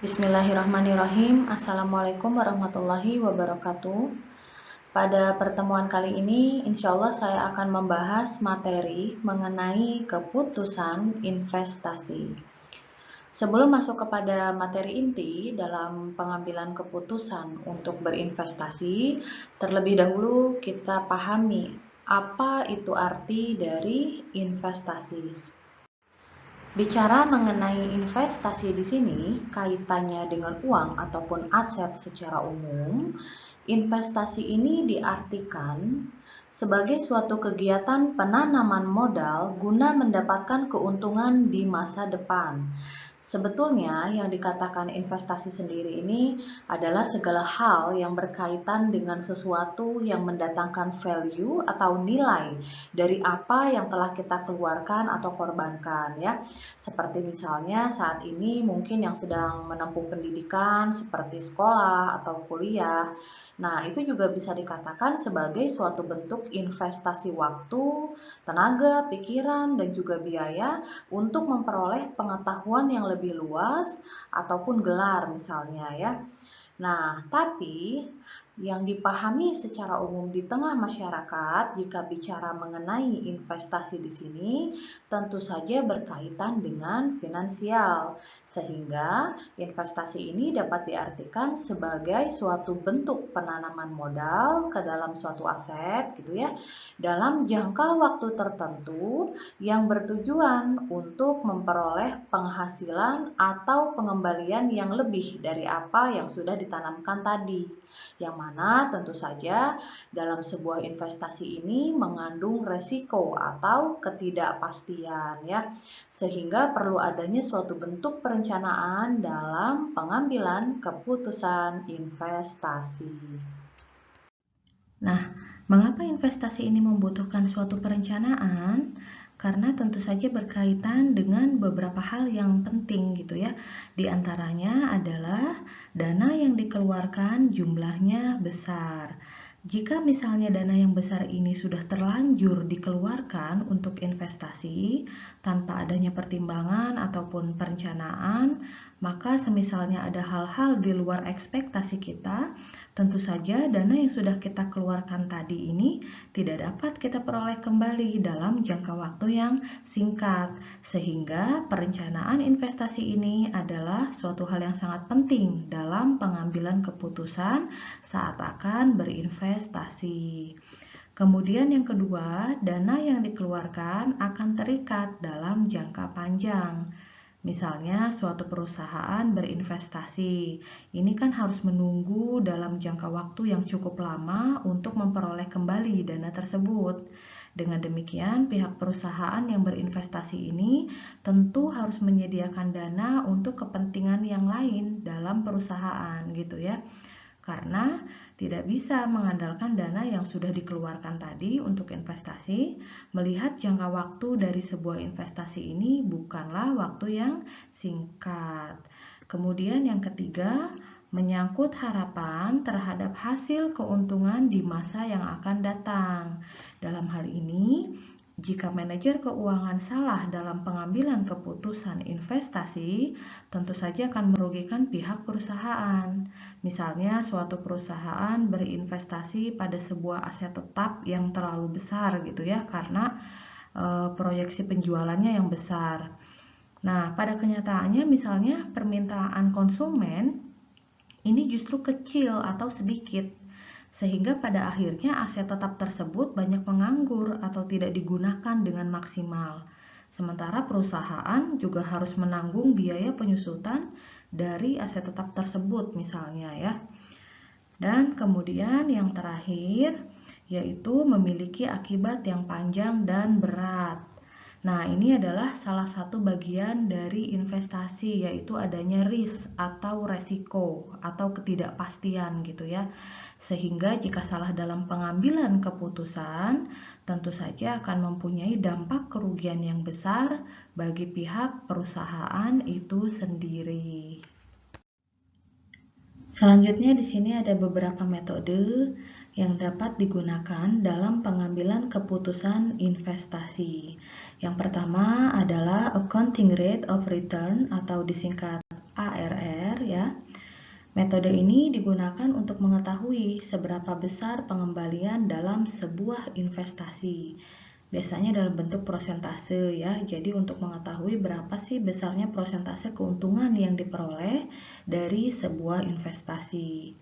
Bismillahirrahmanirrahim. Assalamualaikum warahmatullahi wabarakatuh. Pada pertemuan kali ini, insya Allah saya akan membahas materi mengenai keputusan investasi. Sebelum masuk kepada materi inti dalam pengambilan keputusan untuk berinvestasi, terlebih dahulu kita pahami apa itu arti dari investasi. Bicara mengenai investasi di sini, kaitannya dengan uang ataupun aset secara umum, investasi ini diartikan sebagai suatu kegiatan penanaman modal guna mendapatkan keuntungan di masa depan. Sebetulnya yang dikatakan investasi sendiri ini adalah segala hal yang berkaitan dengan sesuatu yang mendatangkan value atau nilai dari apa yang telah kita keluarkan atau korbankan ya. Seperti misalnya saat ini mungkin yang sedang menempuh pendidikan seperti sekolah atau kuliah. Nah, itu juga bisa dikatakan sebagai suatu bentuk investasi waktu, tenaga, pikiran, dan juga biaya untuk memperoleh pengetahuan yang lebih luas ataupun gelar misalnya ya. Nah, tapi yang dipahami secara umum di tengah masyarakat jika bicara mengenai investasi di sini tentu saja berkaitan dengan finansial, sehingga investasi ini dapat diartikan sebagai suatu bentuk penanaman modal ke dalam suatu aset gitu ya, dalam jangka waktu tertentu yang bertujuan untuk memperoleh penghasilan atau pengembalian yang lebih dari apa yang sudah ditanamkan tadi. Yang mana tentu saja dalam sebuah investasi ini mengandung resiko atau ketidakpastian ya. Sehingga perlu adanya suatu bentuk perencanaan dalam pengambilan keputusan investasi. Nah, mengapa investasi ini membutuhkan suatu perencanaan? Karena tentu saja berkaitan dengan beberapa hal yang penting gitu ya. Di antaranya adalah dana yang dikeluarkan jumlahnya besar. Jika misalnya dana yang besar ini sudah terlanjur dikeluarkan untuk investasi tanpa adanya pertimbangan ataupun perencanaan, maka semisalnya ada hal-hal di luar ekspektasi kita, tentu saja dana yang sudah kita keluarkan tadi ini tidak dapat kita peroleh kembali dalam jangka waktu yang singkat. Sehingga perencanaan investasi ini adalah suatu hal yang sangat penting dalam pengambilan keputusan saat akan berinvestasi. Kemudian yang kedua, dana yang dikeluarkan akan terikat dalam jangka panjang. Misalnya suatu perusahaan berinvestasi, ini kan harus menunggu dalam jangka waktu yang cukup lama untuk memperoleh kembali dana tersebut. Dengan demikian, pihak perusahaan yang berinvestasi ini tentu harus menyediakan dana untuk kepentingan yang lain dalam perusahaan gitu ya. Karena tidak bisa mengandalkan dana yang sudah dikeluarkan tadi untuk investasi, melihat jangka waktu dari sebuah investasi ini bukanlah waktu yang singkat. Kemudian yang ketiga, menyangkut harapan terhadap hasil keuntungan di masa yang akan datang. Dalam hal ini, jika manajer keuangan salah dalam pengambilan keputusan investasi, tentu saja akan merugikan pihak perusahaan. Misalnya, suatu perusahaan berinvestasi pada sebuah aset tetap yang terlalu besar gitu ya, karena proyeksi penjualannya yang besar. Nah, pada kenyataannya misalnya permintaan konsumen ini justru kecil atau sedikit. Sehingga pada akhirnya aset tetap tersebut banyak menganggur atau tidak digunakan dengan maksimal. Sementara perusahaan juga harus menanggung biaya penyusutan dari aset tetap tersebut misalnya ya. Dan kemudian yang terakhir yaitu memiliki akibat yang panjang dan berat. Nah, ini adalah salah satu bagian dari investasi, yaitu adanya risk atau resiko atau ketidakpastian gitu ya. Sehingga jika salah dalam pengambilan keputusan, tentu saja akan mempunyai dampak kerugian yang besar bagi pihak perusahaan itu sendiri. Selanjutnya di sini ada beberapa metode yang dapat digunakan dalam pengambilan keputusan investasi. Yang pertama adalah accounting rate of return atau disingkat ARR ya. Metode ini digunakan untuk mengetahui seberapa besar pengembalian dalam sebuah investasi. Biasanya dalam bentuk prosentase ya. Jadi untuk mengetahui berapa sih besarnya prosentase keuntungan yang diperoleh dari sebuah investasi.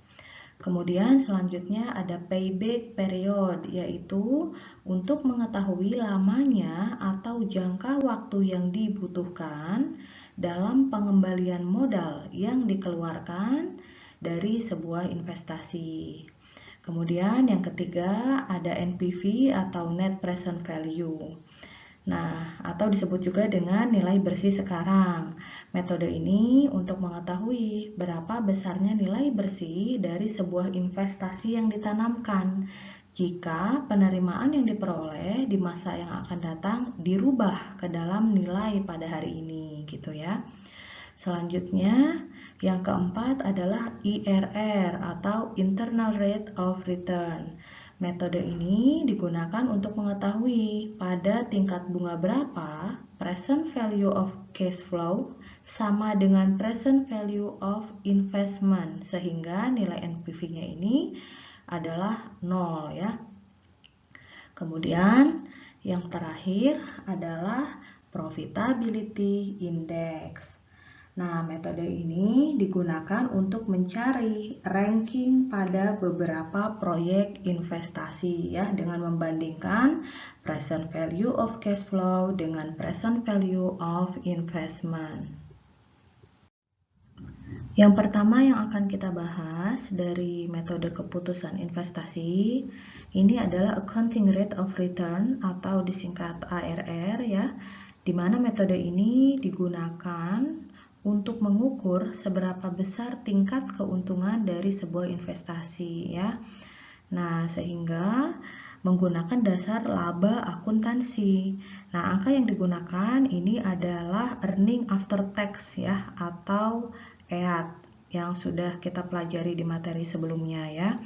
Kemudian selanjutnya ada payback period, yaitu untuk mengetahui lamanya atau jangka waktu yang dibutuhkan dalam pengembalian modal yang dikeluarkan dari sebuah investasi. Kemudian yang ketiga ada NPV atau Net Present Value. Nah, atau disebut juga dengan nilai bersih sekarang. Metode ini untuk mengetahui berapa besarnya nilai bersih dari sebuah investasi yang ditanamkan jika penerimaan yang diperoleh di masa yang akan datang dirubah ke dalam nilai pada hari ini, gitu ya. Selanjutnya, yang keempat adalah IRR atau Internal Rate of Return. Metode ini digunakan untuk mengetahui pada tingkat bunga berapa present value of cash flow sama dengan present value of investment, sehingga nilai NPV-nya ini adalah 0 ya. Kemudian yang terakhir adalah Profitability Index. Nah, metode ini digunakan untuk mencari ranking pada beberapa proyek investasi ya, dengan membandingkan present value of cash flow dengan present value of investment. Yang pertama yang akan kita bahas dari metode keputusan investasi ini adalah Accounting Rate of Return atau disingkat ARR ya, di mana metode ini digunakan untuk mengukur seberapa besar tingkat keuntungan dari sebuah investasi ya. Nah, sehingga menggunakan dasar laba akuntansi. Nah, angka yang digunakan ini adalah earning after tax ya, atau EAT yang sudah kita pelajari di materi sebelumnya ya,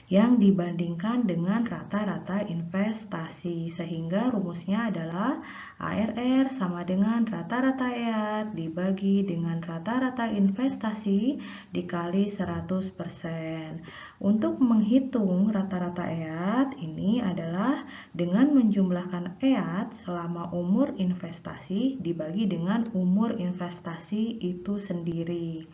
yang dibandingkan dengan rata-rata investasi, sehingga rumusnya adalah ARR sama dengan rata-rata EAT dibagi dengan rata-rata investasi dikali 100%. Untuk menghitung rata-rata EAT ini adalah dengan menjumlahkan EAT selama umur investasi dibagi dengan umur investasi itu sendiri.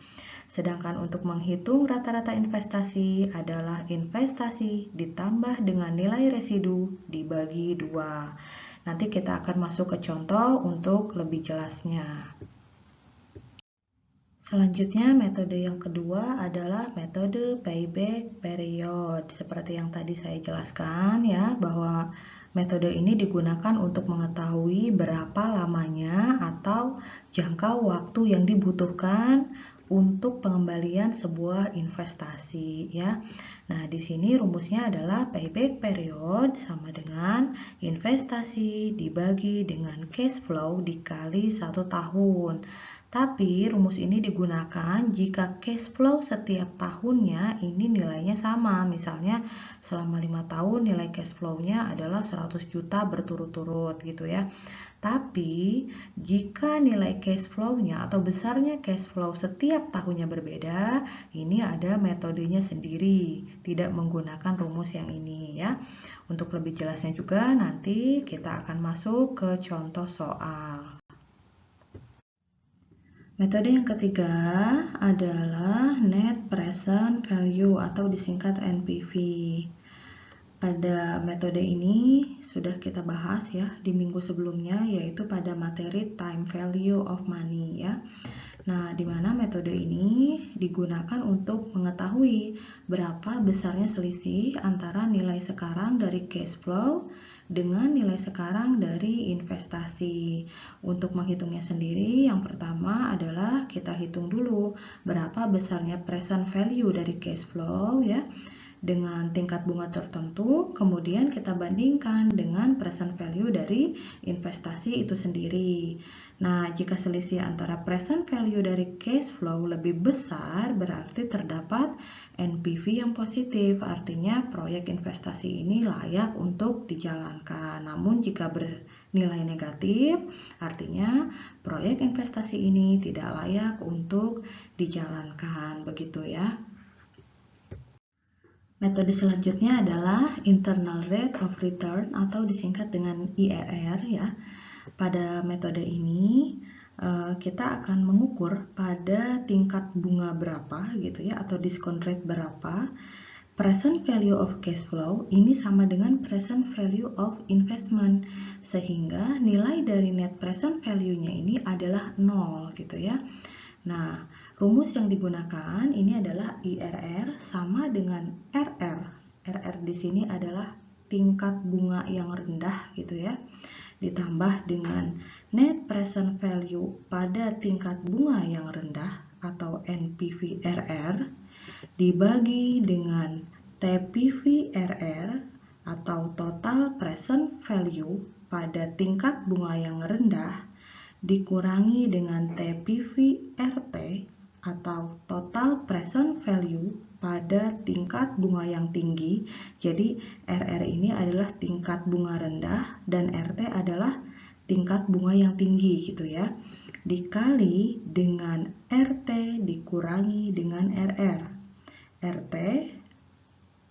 Sedangkan untuk menghitung rata-rata investasi adalah investasi ditambah dengan nilai residu dibagi 2. Nanti kita akan masuk ke contoh untuk lebih jelasnya. Selanjutnya metode yang kedua adalah metode payback period. Seperti yang tadi saya jelaskan ya, bahwa metode ini digunakan untuk mengetahui berapa lamanya atau jangka waktu yang dibutuhkan untuk pengembalian sebuah investasi ya. Nah, di sini rumusnya adalah payback period sama dengan investasi dibagi dengan cash flow dikali 1 tahun. Tapi rumus ini digunakan jika cash flow setiap tahunnya ini nilainya sama. Misalnya selama 5 tahun nilai cash flow-nya adalah 100 juta berturut-turut gitu ya. Tapi jika nilai cash flow-nya atau besarnya cash flow setiap tahunnya berbeda, ini ada metodenya sendiri, tidak menggunakan rumus yang ini ya. Untuk lebih jelasnya juga nanti kita akan masuk ke contoh soal. Metode yang ketiga adalah Net Present Value atau disingkat NPV. Pada metode ini sudah kita bahas ya di minggu sebelumnya, yaitu pada materi Time Value of Money ya. Nah, di mana metode ini digunakan untuk mengetahui berapa besarnya selisih antara nilai sekarang dari cash flow dengan nilai sekarang dari investasi. Untuk menghitungnya sendiri, yang pertama adalah kita hitung dulu berapa besarnya present value dari cash flow ya, dengan tingkat bunga tertentu, kemudian kita bandingkan dengan present value dari investasi itu sendiri. Nah, jika selisih antara present value dari cash flow lebih besar, berarti terdapat NPV yang positif, artinya proyek investasi ini layak untuk dijalankan. Namun jika nilai negatif, artinya proyek investasi ini tidak layak untuk dijalankan, begitu ya. Metode selanjutnya adalah internal rate of return atau disingkat dengan IRR ya. Pada metode ini kita akan mengukur pada tingkat bunga berapa gitu ya, atau discount rate berapa. Present value of cash flow ini sama dengan present value of investment, sehingga nilai dari net present value-nya ini adalah 0 gitu ya. Nah, rumus yang digunakan ini adalah IRR sama dengan RR. RR di sini adalah tingkat bunga yang rendah gitu ya, ditambah dengan net present value pada tingkat bunga yang rendah atau NPV-RR dibagi dengan TPV-RR atau total present value pada tingkat bunga yang rendah dikurangi dengan TPV-RT atau total present value pada tingkat bunga yang tinggi. Jadi RR ini adalah tingkat bunga rendah dan RT adalah tingkat bunga yang tinggi gitu ya. Dikali dengan RT dikurangi dengan RR. RT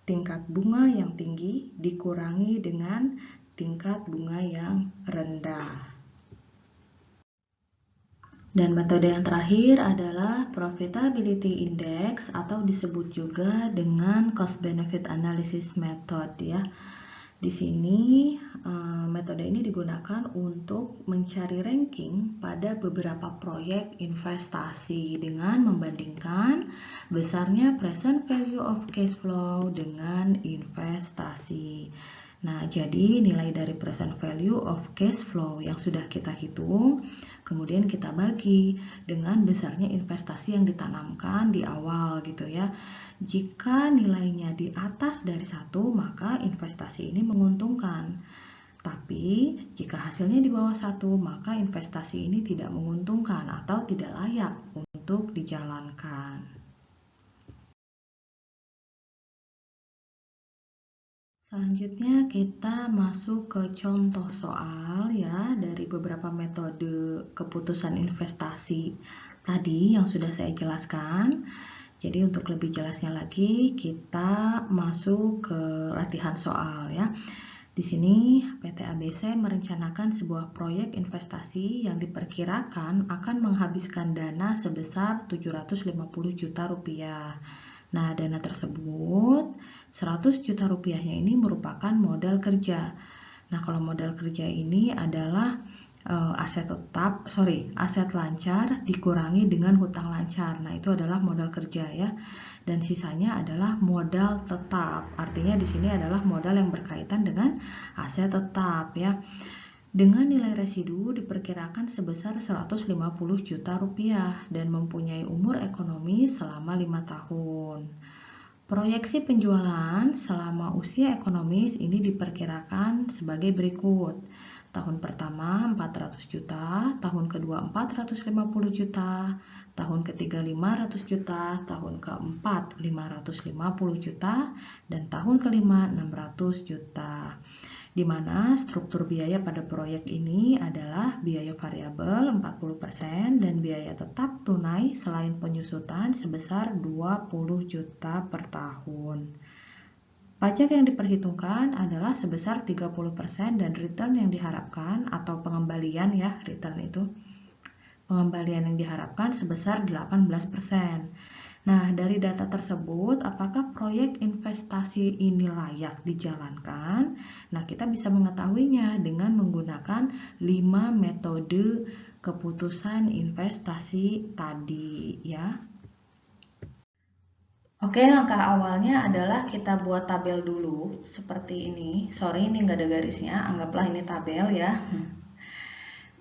tingkat bunga yang tinggi dikurangi dengan tingkat bunga yang rendah. Dan metode yang terakhir adalah Profitability Index atau disebut juga dengan Cost Benefit Analysis Method ya. Di sini metode ini digunakan untuk mencari ranking pada beberapa proyek investasi dengan membandingkan besarnya present value of cash flow dengan investasi. Nah, jadi nilai dari present value of cash flow yang sudah kita hitung, kemudian kita bagi dengan besarnya investasi yang ditanamkan di awal gitu ya. Jika nilainya di atas dari 1, maka investasi ini menguntungkan. Tapi jika hasilnya di bawah 1, maka investasi ini tidak menguntungkan atau tidak layak untuk dijalankan. Selanjutnya kita masuk ke contoh soal ya dari beberapa metode keputusan investasi tadi yang sudah saya jelaskan. Jadi untuk lebih jelasnya lagi kita masuk ke latihan soal ya. Di sini PT ABC merencanakan sebuah proyek investasi yang diperkirakan akan menghabiskan dana sebesar 750 juta rupiah. Nah, dana tersebut 100 juta rupiahnya ini merupakan modal kerja. Nah, kalau modal kerja ini adalah aset lancar dikurangi dengan hutang lancar. Nah, itu adalah modal kerja ya. Dan sisanya adalah modal tetap. Artinya di sini adalah modal yang berkaitan dengan aset tetap ya. Dengan nilai residu diperkirakan sebesar 150 juta rupiah dan mempunyai umur ekonomi selama 5 tahun. Proyeksi penjualan selama usia ekonomis ini diperkirakan sebagai berikut. Tahun pertama 400 juta, tahun kedua 450 juta, tahun ketiga 500 juta, tahun keempat 550 juta, dan tahun kelima 600 juta. Di mana struktur biaya pada proyek ini adalah biaya variabel 40% dan biaya tetap tunai selain penyusutan sebesar 20 juta per tahun. Pajak yang diperhitungkan adalah sebesar 30% dan return yang diharapkan atau pengembalian ya, return itu. Pengembalian yang diharapkan sebesar 18%. Nah, dari data tersebut, apakah proyek investasi ini layak dijalankan? Nah, kita bisa mengetahuinya dengan menggunakan 5 metode keputusan investasi tadi ya. Oke, langkah awalnya adalah kita buat tabel dulu seperti ini. Sorry, ini nggak ada garisnya, anggaplah ini tabel ya.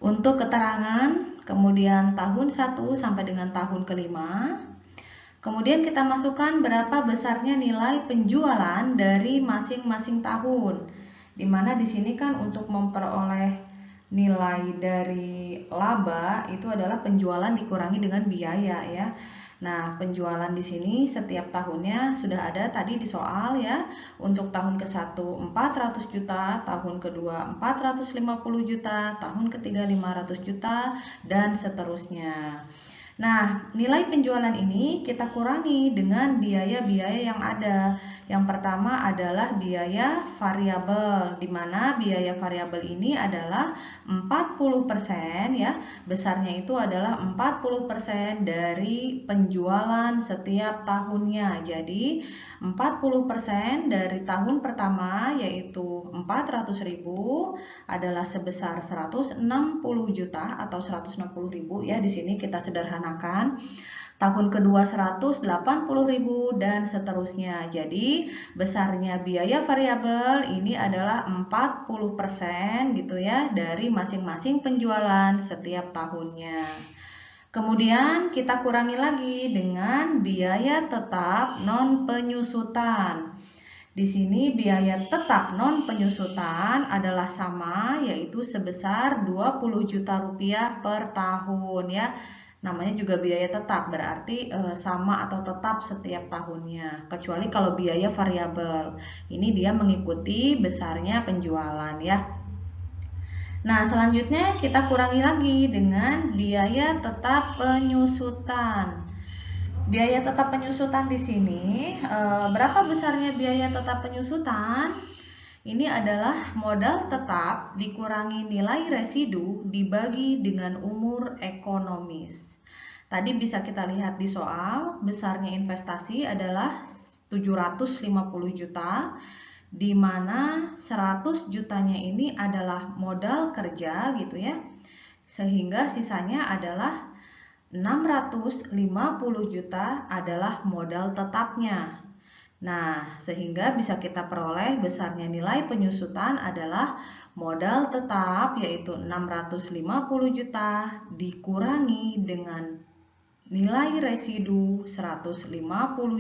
Untuk keterangan, kemudian tahun 1 sampai dengan tahun kelima. Kemudian kita masukkan berapa besarnya nilai penjualan dari masing-masing tahun. Dimana di sini kan untuk memperoleh nilai dari laba itu adalah penjualan dikurangi dengan biaya ya. Nah, penjualan di sini setiap tahunnya sudah ada tadi di soal ya. Untuk tahun ke-1 400 juta, tahun kedua 450 juta, tahun ketiga 500 juta, dan seterusnya. Nah, nilai penjualan ini kita kurangi dengan biaya-biaya yang ada. Yang pertama adalah biaya variabel, di mana biaya variabel ini adalah 40% ya. Besarnya itu adalah 40% dari penjualan setiap tahunnya. Jadi, 40% dari tahun pertama yaitu 400.000 adalah sebesar 160 juta atau 160.000 ya. Di sini kita sederhanakan. Tahun kedua 180.000 dan seterusnya. Jadi besarnya biaya variabel ini adalah 40% gitu ya dari masing-masing penjualan setiap tahunnya. Kemudian kita kurangi lagi dengan biaya tetap non penyusutan. Di sini biaya tetap non penyusutan adalah sama, yaitu sebesar 20 juta rupiah per tahun ya. Namanya juga biaya tetap, berarti sama atau tetap setiap tahunnya. Kecuali kalau biaya variabel. Ini dia mengikuti besarnya penjualan ya. Nah, selanjutnya kita kurangi lagi dengan biaya tetap penyusutan. Biaya tetap penyusutan di sini, berapa besarnya biaya tetap penyusutan? Ini adalah modal tetap dikurangi nilai residu dibagi dengan umur ekonomis. Tadi bisa kita lihat di soal, besarnya investasi adalah 750 juta, di mana 100 jutanya ini adalah modal kerja gitu ya. Sehingga sisanya adalah 650 juta adalah modal tetapnya. Nah, sehingga bisa kita peroleh besarnya nilai penyusutan adalah modal tetap yaitu 650 juta dikurangi dengan nilai residu 150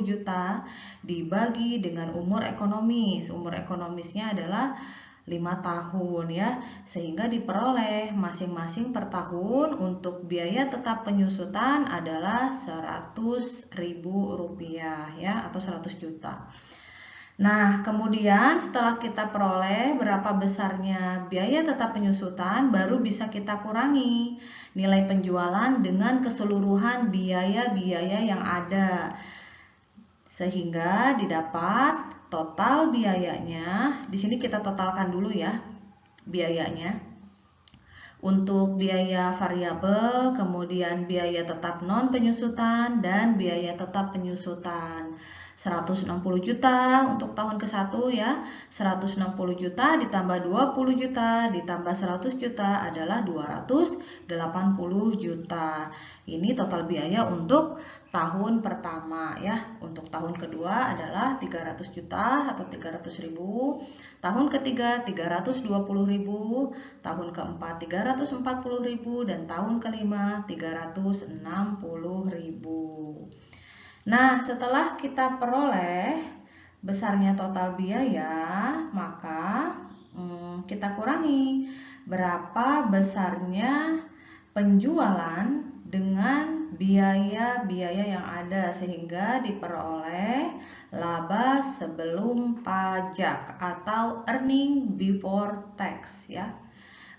juta dibagi dengan umur ekonomis. Umur ekonomisnya adalah 5 tahun ya, sehingga diperoleh masing-masing per tahun untuk biaya tetap penyusutan adalah 100.000 rupiah ya, atau 100 juta. Nah, kemudian setelah kita peroleh berapa besarnya biaya tetap penyusutan, baru bisa kita kurangi nilai penjualan dengan keseluruhan biaya-biaya yang ada. Sehingga didapat total biayanya. Di sini kita totalkan dulu ya biayanya. Untuk biaya variabel, kemudian biaya tetap non penyusutan dan biaya tetap penyusutan. 160 juta untuk tahun ke-1 ya. 160 juta ditambah 20 juta ditambah 100 juta adalah 280 juta. Ini total biaya untuk tahun pertama ya. Untuk tahun kedua adalah 300 juta atau 300.000. Tahun ketiga 320.000, tahun keempat 340.000 dan tahun kelima 360.000. Nah, setelah kita peroleh besarnya total biaya, maka kita kurangi berapa besarnya penjualan dengan biaya-biaya yang ada sehingga diperoleh laba sebelum pajak atau earning before tax ya.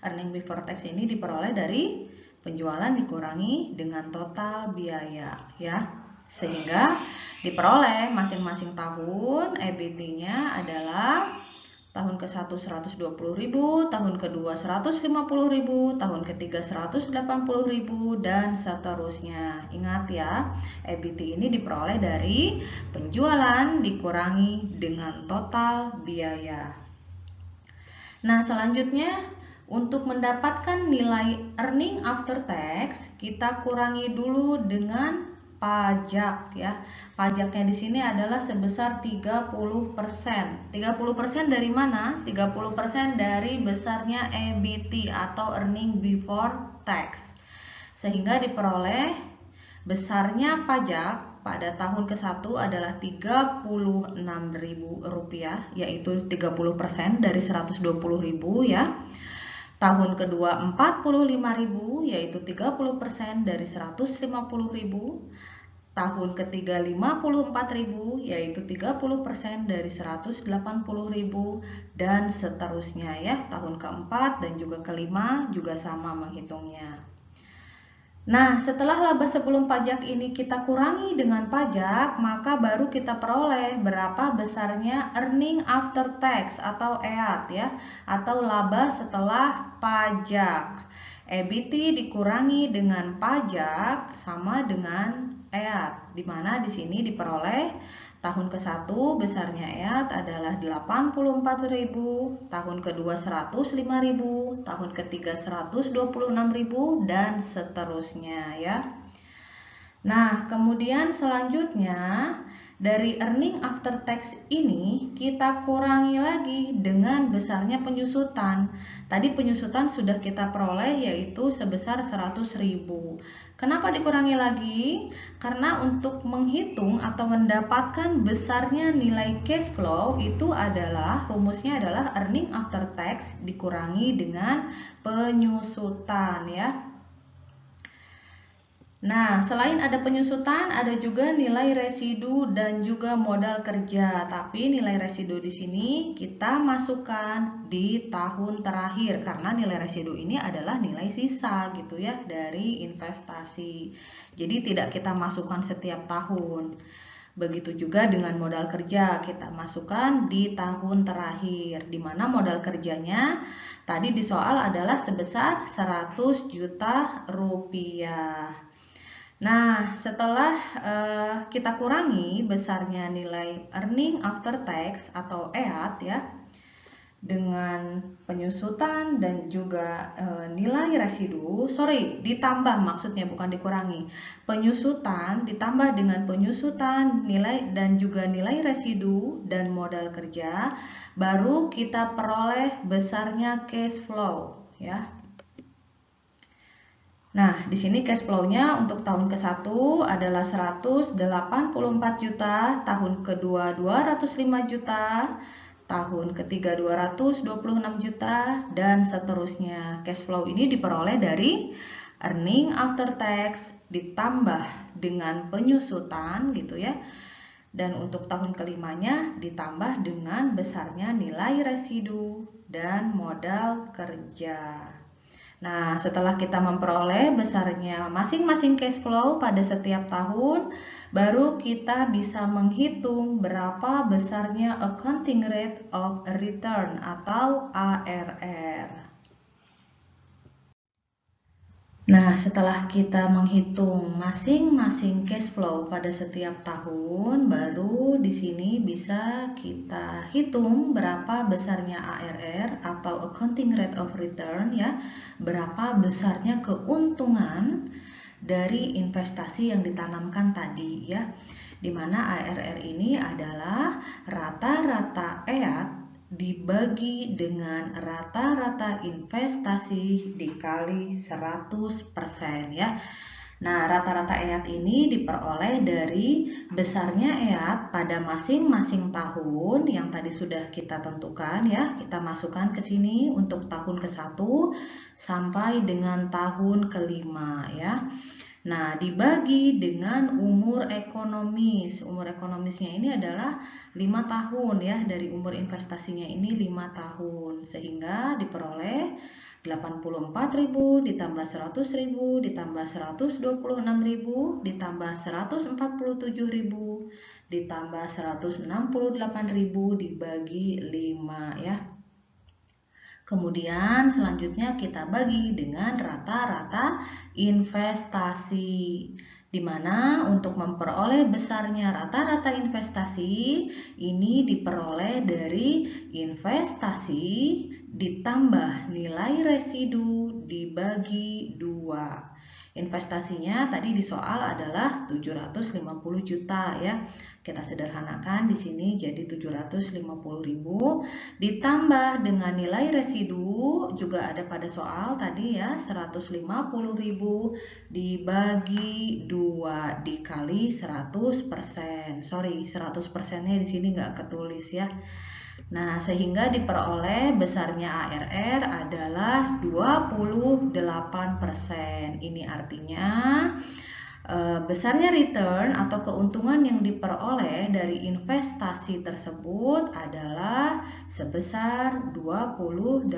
Earning before tax ini diperoleh dari penjualan dikurangi dengan total biaya ya. Sehingga diperoleh masing-masing tahun EBT-nya adalah tahun ke-1 120.000, tahun kedua 150.000, tahun ketiga 180.000 dan seterusnya. Ingat ya, EBT ini diperoleh dari penjualan dikurangi dengan total biaya. Nah, selanjutnya untuk mendapatkan nilai earning after tax, kita kurangi dulu dengan pajak ya. Pajaknya di sini adalah sebesar 30%. 30% dari mana? 30% dari besarnya EBT atau earning before tax. Sehingga diperoleh besarnya pajak pada tahun ke-1 adalah 36.000 rupiah, yaitu 30% dari 120.000 ya. Tahun kedua 45.000 yaitu 30% dari 150.000. tahun ketiga 54.000, yaitu 30% dari 180.000, dan seterusnya ya. Tahun keempat dan juga kelima juga sama menghitungnya. Nah, setelah laba sebelum pajak ini kita kurangi dengan pajak, maka baru kita peroleh berapa besarnya earning after tax atau EAT ya, atau laba setelah pajak. EBIT dikurangi dengan pajak sama dengan EAT, di mana di sini diperoleh tahun ke-1 besarnya EAT adalah 84.000, tahun kedua 105.000, tahun ketiga 126.000, dan seterusnya ya. Nah, kemudian selanjutnya dari earning after tax ini kita kurangi lagi dengan besarnya penyusutan. Tadi penyusutan sudah kita peroleh yaitu sebesar 100.000. Kenapa dikurangi lagi? Karena untuk menghitung atau mendapatkan besarnya nilai cash flow itu adalah rumusnya adalah earning after tax dikurangi dengan penyusutan ya. Nah, selain ada penyusutan, ada juga nilai residu dan juga modal kerja. Tapi nilai residu di sini kita masukkan di tahun terakhir karena nilai residu ini adalah nilai sisa gitu ya dari investasi. Jadi tidak kita masukkan setiap tahun. Begitu juga dengan modal kerja, kita masukkan di tahun terakhir, di mana modal kerjanya tadi di soal adalah sebesar 100 juta rupiah. Nah, setelah kita kurangi besarnya nilai earning after tax atau EAT ya, dengan penyusutan dan juga nilai residu, ditambah maksudnya bukan dikurangi. Penyusutan ditambah dengan penyusutan nilai dan juga nilai residu dan modal kerja, baru kita peroleh besarnya cash flow ya. Nah, di sini cash flow-nya untuk tahun ke-1 adalah 184 juta, tahun kedua 205 juta, tahun ketiga 226 juta, dan seterusnya. Cash flow ini diperoleh dari earning after tax ditambah dengan penyusutan gitu ya. Dan untuk tahun kelimanya ditambah dengan besarnya nilai residu dan modal kerja. Nah, setelah kita memperoleh besarnya masing-masing cash flow pada setiap tahun, baru kita bisa menghitung berapa besarnya accounting rate of return atau ARR. Nah, setelah kita menghitung masing-masing cash flow pada setiap tahun, baru di sini bisa kita hitung berapa besarnya ARR atau accounting rate of return ya, berapa besarnya keuntungan dari investasi yang ditanamkan tadi ya. Di mana ARR ini adalah rata-rata EAT dibagi dengan rata-rata investasi dikali 100% ya. Nah, rata-rata EAT ini diperoleh dari besarnya EAT pada masing-masing tahun yang tadi sudah kita tentukan ya. Kita masukkan ke sini untuk tahun ke-1 sampai dengan tahun ke-5 ya. Nah, dibagi dengan umur ekonomis. Umur ekonomisnya ini adalah 5 tahun ya, dari umur investasinya ini 5 tahun. Sehingga diperoleh 84.000 ditambah 100.000 ditambah 126.000 ditambah 147.000 ditambah 168.000 dibagi 5 ya. Kemudian selanjutnya kita bagi dengan rata-rata investasi, di mana untuk memperoleh besarnya rata-rata investasi ini diperoleh dari investasi ditambah nilai residu dibagi 2. Investasinya tadi di soal adalah 750 juta ya. Kita sederhanakan di sini jadi 750.000 ditambah dengan nilai residu juga ada pada soal tadi ya, 150.000 dibagi 2 dikali 100%. 100%-nya di sini nggak ketulis ya. Nah, sehingga diperoleh besarnya ARR adalah 28%. Ini artinya Besarnya return atau keuntungan yang diperoleh dari investasi tersebut adalah sebesar 28%.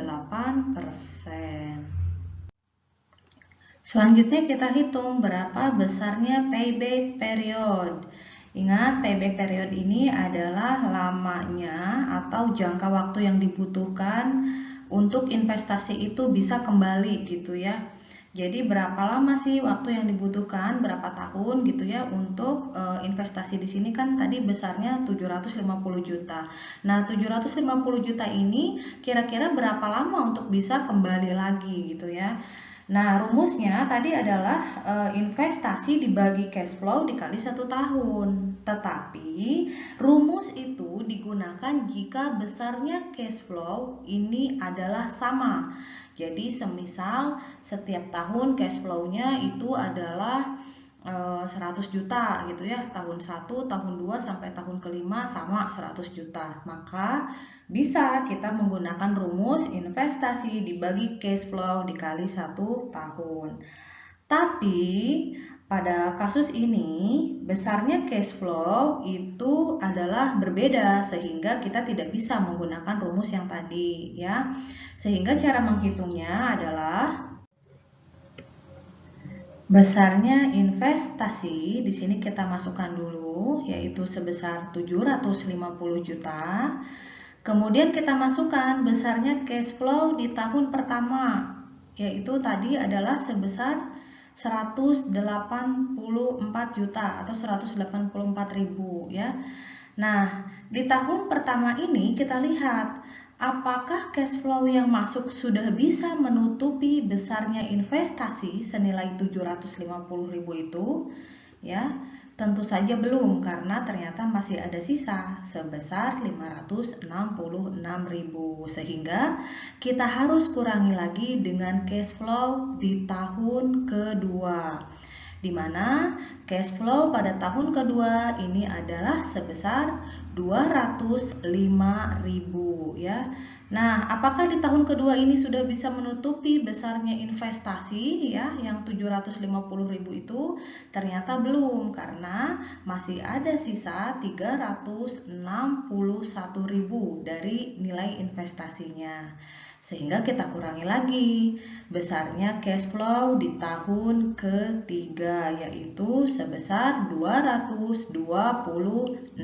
Selanjutnya kita hitung berapa besarnya payback period. Ingat, payback period ini adalah lamanya atau jangka waktu yang dibutuhkan untuk investasi itu bisa kembali gitu ya. Jadi berapa lama sih waktu yang dibutuhkan, berapa tahun gitu ya untuk investasi di sini kan tadi besarnya 750 juta. Nah, 750 juta ini kira-kira berapa lama untuk bisa kembali lagi gitu ya. Nah, rumusnya tadi adalah investasi dibagi cash flow dikali 1 tahun. Tetapi rumus itu digunakan jika besarnya cash flow ini adalah sama. Jadi semisal setiap tahun cash flow-nya itu adalah 100 juta gitu ya, tahun 1, tahun 2 sampai tahun kelima sama 100 juta. Maka bisa kita menggunakan rumus investasi dibagi cash flow dikali 1 tahun. Tapi pada kasus ini besarnya cash flow itu adalah berbeda sehingga kita tidak bisa menggunakan rumus yang tadi ya. Sehingga cara menghitungnya adalah besarnya investasi, di sini kita masukkan dulu, yaitu sebesar 750 juta. Kemudian kita masukkan besarnya cash flow di tahun pertama, yaitu tadi adalah sebesar 184 juta atau 184 ribu ya. Nah, di tahun pertama ini kita lihat apakah cash flow yang masuk sudah bisa menutupi besarnya investasi senilai 750.000 itu? Ya, tentu saja belum karena ternyata masih ada sisa sebesar 566.000 sehingga kita harus kurangi lagi dengan cash flow di tahun kedua, di mana cash flow pada tahun kedua ini adalah sebesar 205.000 ya. Nah, apakah di tahun kedua ini sudah bisa menutupi besarnya investasi ya yang 750.000 itu? Ternyata belum karena masih ada sisa 361.000 dari nilai investasinya. Sehingga kita kurangi lagi besarnya cash flow di tahun ketiga yaitu sebesar 226.000.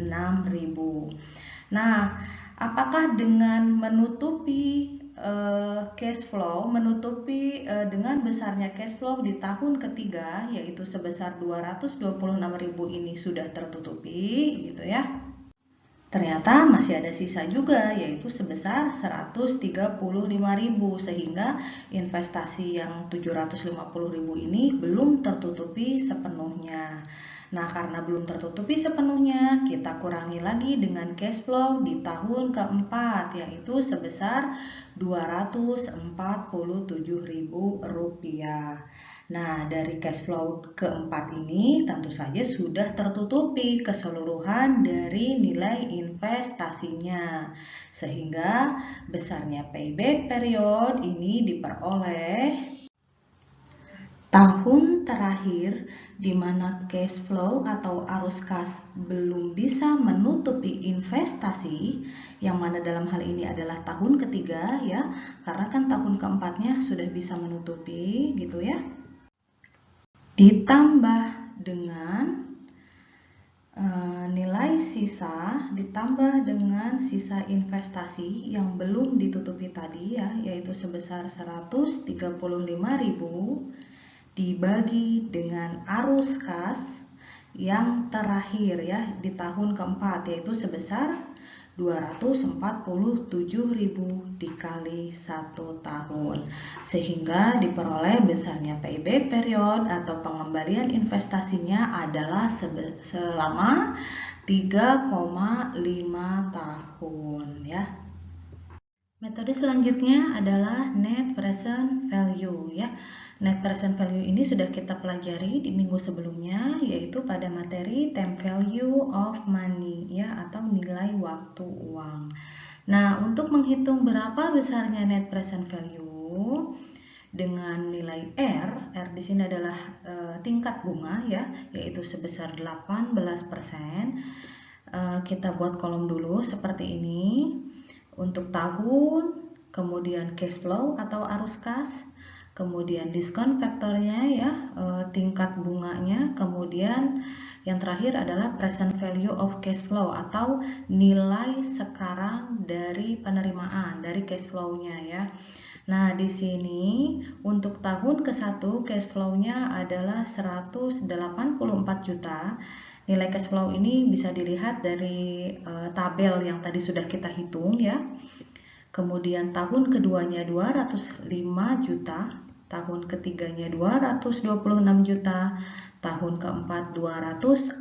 Nah, apakah dengan menutupi cash flow, dengan besarnya cash flow di tahun ketiga yaitu sebesar 226.000 ini sudah tertutupi gitu ya? Ternyata masih ada sisa juga yaitu sebesar 135.000 sehingga investasi yang 750.000 ini belum tertutupi sepenuhnya. Nah, karena belum tertutupi sepenuhnya, kita kurangi lagi dengan cash flow di tahun keempat yaitu sebesar 247.000 rupiah. Nah, dari cash flow keempat ini tentu saja sudah tertutupi keseluruhan dari nilai investasinya. Sehingga besarnya payback period ini diperoleh tahun terakhir di mana cash flow atau arus kas belum bisa menutupi investasi, yang mana dalam hal ini adalah tahun ketiga ya, karena kan tahun keempatnya sudah bisa menutupi gitu ya. Ditambah dengan nilai sisa, ditambah dengan sisa investasi yang belum ditutupi tadi ya, yaitu sebesar 135.000 dibagi dengan arus kas yang terakhir ya di tahun keempat yaitu sebesar 247.000 dikali 1 tahun sehingga diperoleh besarnya payback period atau pengembalian investasinya adalah selama 3,5 tahun ya. Metode selanjutnya adalah net present value ya. Net present value ini sudah kita pelajari di minggu sebelumnya yaitu pada materi time value of money ya atau nilai waktu uang. Nah, untuk menghitung berapa besarnya net present value, dengan nilai R di sini adalah tingkat bunga ya, yaitu sebesar 18%. Kita buat kolom dulu seperti ini. Untuk tahun, kemudian cash flow atau arus kas, kemudian diskon faktornya ya, tingkat bunganya, kemudian yang terakhir adalah present value of cash flow atau nilai sekarang dari penerimaan dari cash flow-nya ya. Nah, di sini untuk tahun ke-1 cash flow-nya adalah 184 juta. Nilai cash flow ini bisa dilihat dari tabel yang tadi sudah kita hitung ya. Kemudian tahun keduanya 205 juta, tahun ketiganya 226 juta, tahun keempat 247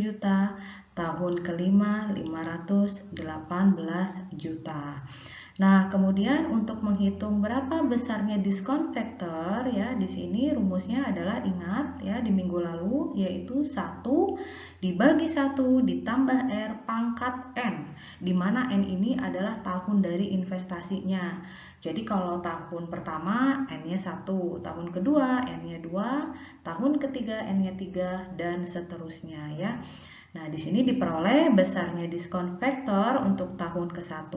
juta, tahun kelima 518 juta. Nah, kemudian untuk menghitung berapa besarnya diskon faktor ya, di sini rumusnya adalah ingat ya di minggu lalu, yaitu 1 dibagi 1 ditambah R pangkat N, di mana N ini adalah tahun dari investasinya. Jadi kalau tahun pertama N-nya 1, tahun kedua N-nya 2, tahun ketiga N-nya 3, dan seterusnya ya. Nah, di sini diperoleh besarnya diskon faktor untuk tahun ke-1,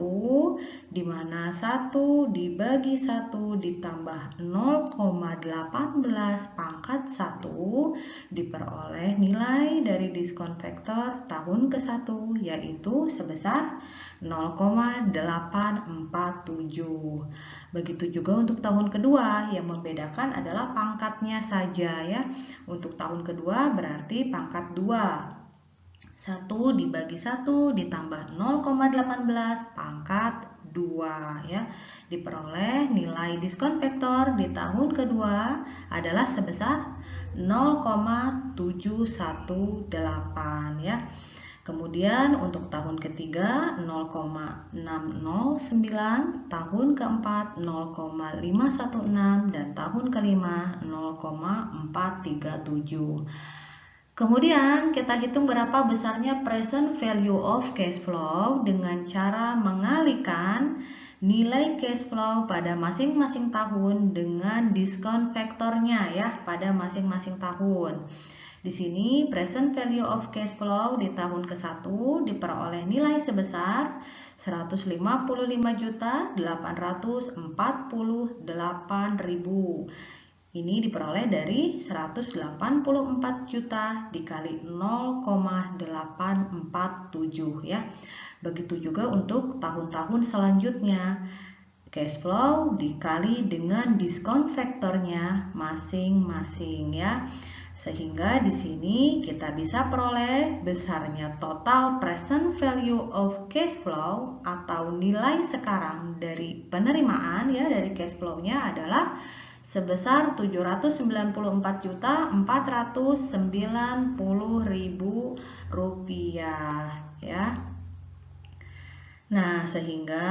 di mana 1 dibagi 1 ditambah 0,18 pangkat 1 diperoleh nilai dari diskon faktor tahun ke-1, yaitu sebesar 0,847. Begitu juga untuk tahun kedua, yang membedakan adalah pangkatnya saja ya. Untuk tahun kedua berarti pangkat 2. 1 dibagi 1 ditambah 0,18 pangkat 2 ya. Diperoleh nilai diskon faktor di tahun kedua adalah sebesar 0,718 ya. Kemudian untuk tahun ketiga 0,609, tahun keempat 0,516, dan tahun kelima 0,437. Kemudian kita hitung berapa besarnya present value of cash flow dengan cara mengalihkan nilai cash flow pada masing-masing tahun dengan diskon faktornya ya pada masing-masing tahun. Di sini present value of cash flow di tahun ke-1 diperoleh nilai sebesar 155.848.000. Ini diperoleh dari 184 juta dikali 0,847 ya. Begitu juga untuk tahun-tahun selanjutnya. Cash flow dikali dengan diskon faktornya masing-masing ya. Sehingga di sini kita bisa peroleh besarnya total present value of cash flow atau nilai sekarang dari penerimaan ya dari cash flow-nya adalah sebesar 794.490.000 rupiah ya. Nah, sehingga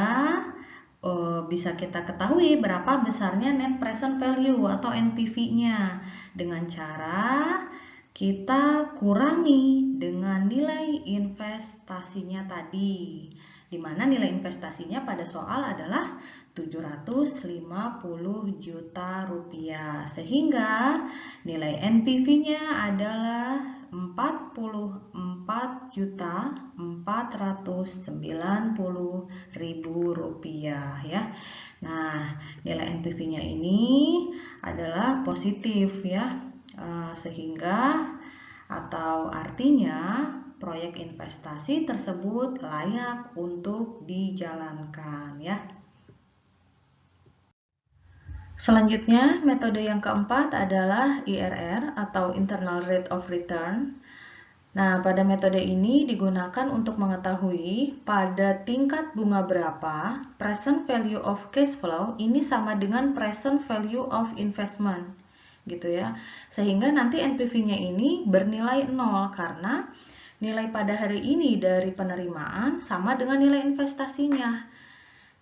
bisa kita ketahui berapa besarnya net present value atau NPV-nya dengan cara kita kurangi dengan nilai investasinya tadi, di mana nilai investasinya pada soal adalah 750 juta rupiah, sehingga nilai NPV-nya adalah 44.490.000 rupiah ya. Nah, nilai NPV-nya ini adalah positif ya, sehingga atau artinya proyek investasi tersebut layak untuk dijalankan ya. Selanjutnya, metode yang keempat adalah IRR atau Internal Rate of Return. Nah, pada metode ini digunakan untuk mengetahui pada tingkat bunga berapa present value of cash flow ini sama dengan present value of investment, gitu ya. Sehingga nanti NPV-nya ini bernilai 0 karena nilai pada hari ini dari penerimaan sama dengan nilai investasinya.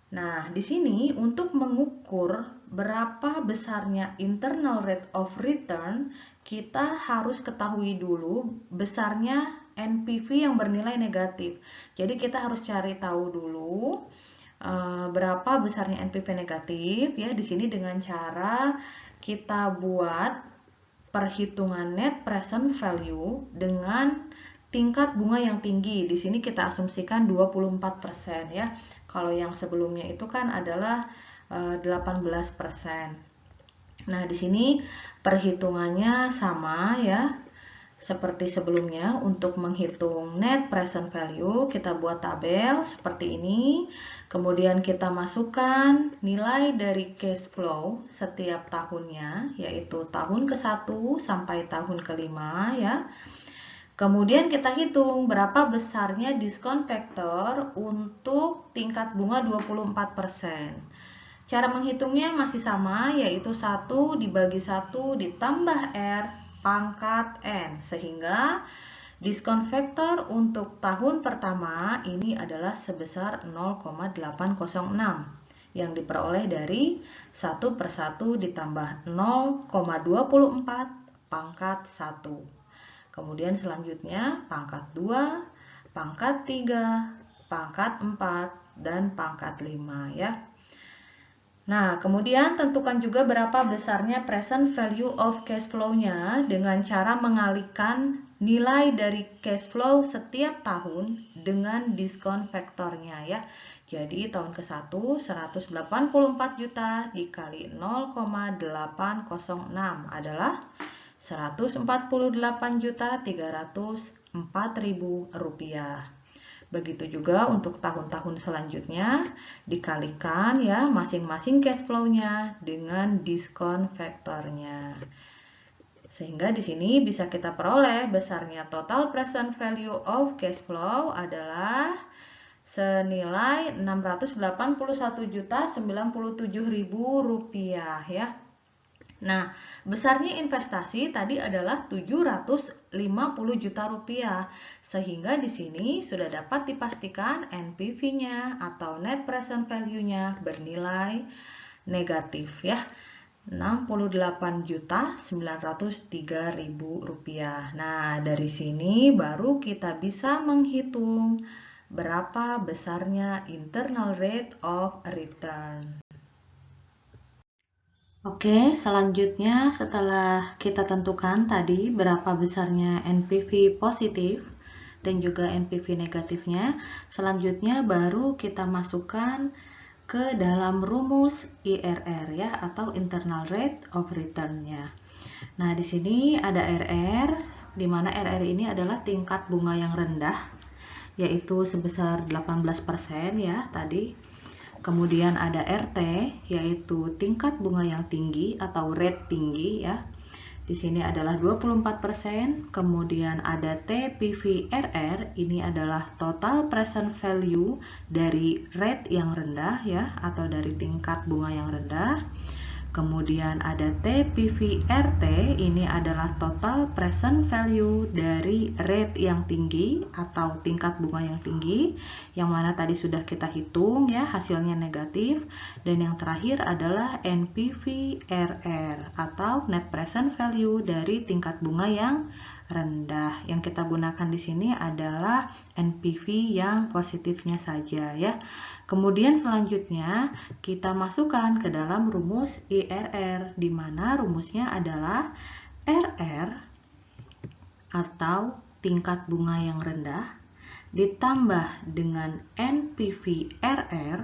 Nah, di sini untuk mengukur berapa besarnya internal rate of return, kita harus ketahui dulu besarnya NPV yang bernilai negatif. Jadi kita harus cari tahu dulu berapa besarnya NPV negatif ya di sini dengan cara kita buat perhitungan net present value dengan tingkat bunga yang tinggi. Di sini kita asumsikan 24% ya. Kalau yang sebelumnya itu kan adalah 18%. Nah, di sini perhitungannya sama ya. Seperti sebelumnya, untuk menghitung net present value, kita buat tabel seperti ini. Kemudian kita masukkan nilai dari cash flow setiap tahunnya, yaitu tahun ke-1 sampai tahun ke-5 ya. Kemudian kita hitung berapa besarnya diskon faktor untuk tingkat bunga 24%. Cara menghitungnya masih sama, yaitu 1 dibagi 1 ditambah R pangkat N, sehingga diskon faktor untuk tahun pertama ini adalah sebesar 0,806 yang diperoleh dari 1 per 1 ditambah 0,24 pangkat 1. Kemudian selanjutnya pangkat 2, pangkat 3, pangkat 4, dan pangkat 5 ya. Nah, kemudian tentukan juga berapa besarnya present value of cash flow-nya dengan cara mengalihkan nilai dari cash flow setiap tahun dengan diskon faktornya ya. Jadi tahun ke-1 184 juta dikali 0,806 adalah 148.304.000 rupiah. Begitu juga untuk tahun-tahun selanjutnya dikalikan ya masing-masing cash flow-nya dengan diskon faktornya. Sehingga di sini bisa kita peroleh besarnya total present value of cash flow adalah senilai 681.097.000 rupiah ya. Nah, besarnya investasi tadi adalah 750 juta rupiah, sehingga di sini sudah dapat dipastikan NPV-nya atau net present value-nya bernilai negatif ya, 68.903.000 rupiah. Nah, dari sini baru kita bisa menghitung berapa besarnya internal rate of return. Oke, selanjutnya setelah kita tentukan tadi berapa besarnya NPV positif dan juga NPV negatifnya, selanjutnya baru kita masukkan ke dalam rumus IRR ya atau internal rate of return-nya. Nah, di sini ada RR, di mana RR ini adalah tingkat bunga yang rendah, yaitu sebesar 18% ya tadi. Kemudian ada RT, yaitu tingkat bunga yang tinggi atau rate tinggi ya. Di sini adalah 24%. Kemudian ada TPV-RR, ini adalah total present value dari rate yang rendah ya atau dari tingkat bunga yang rendah. Kemudian ada TPV-RT, ini adalah total present value dari rate yang tinggi atau tingkat bunga yang tinggi, yang mana tadi sudah kita hitung ya, hasilnya negatif. Dan yang terakhir adalah NPV-RR atau net present value dari tingkat bunga yang rendah. Yang kita gunakan di sini adalah NPV yang positifnya saja ya. Kemudian selanjutnya kita masukkan ke dalam rumus IRR, di mana rumusnya adalah RR atau tingkat bunga yang rendah ditambah dengan NPV-RR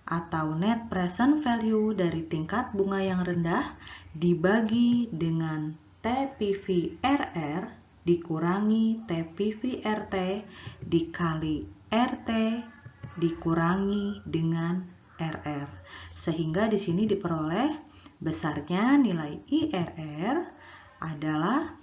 atau net present value dari tingkat bunga yang rendah dibagi dengan TPV-RR dikurangi TPV-RT dikali RT dikurangi dengan RR, sehingga di sini diperoleh besarnya nilai IRR adalah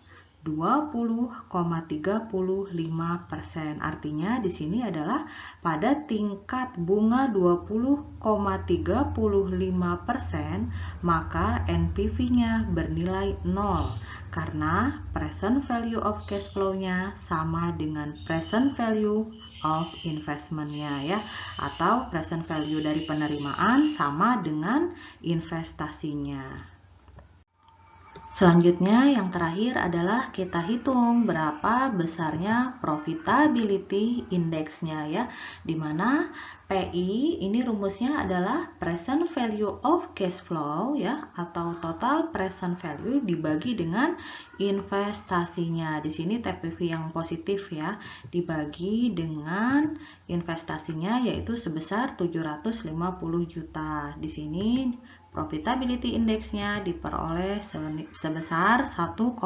20,35%. Artinya di sini adalah pada tingkat bunga 20,35%, maka NPV-nya bernilai 0 karena present value of cash flow-nya sama dengan present value of investment-nya ya, atau present value dari penerimaan sama dengan investasinya. Selanjutnya yang terakhir adalah kita hitung berapa besarnya profitability index-nya ya, di mana PI ini rumusnya adalah present value of cash flow ya, atau total present value dibagi dengan investasinya. Di sini TPV yang positif ya, dibagi dengan investasinya yaitu sebesar 750 juta. Di sini profitability index-nya diperoleh sebesar 1,06%.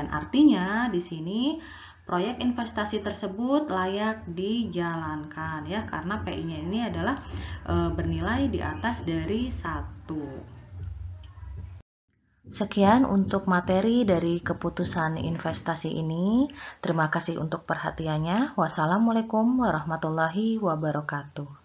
Artinya di sini proyek investasi tersebut layak dijalankan ya, karena PI-nya ini adalah bernilai di atas dari 1. Sekian untuk materi dari keputusan investasi ini. Terima kasih untuk perhatiannya. Wassalamualaikum warahmatullahi wabarakatuh.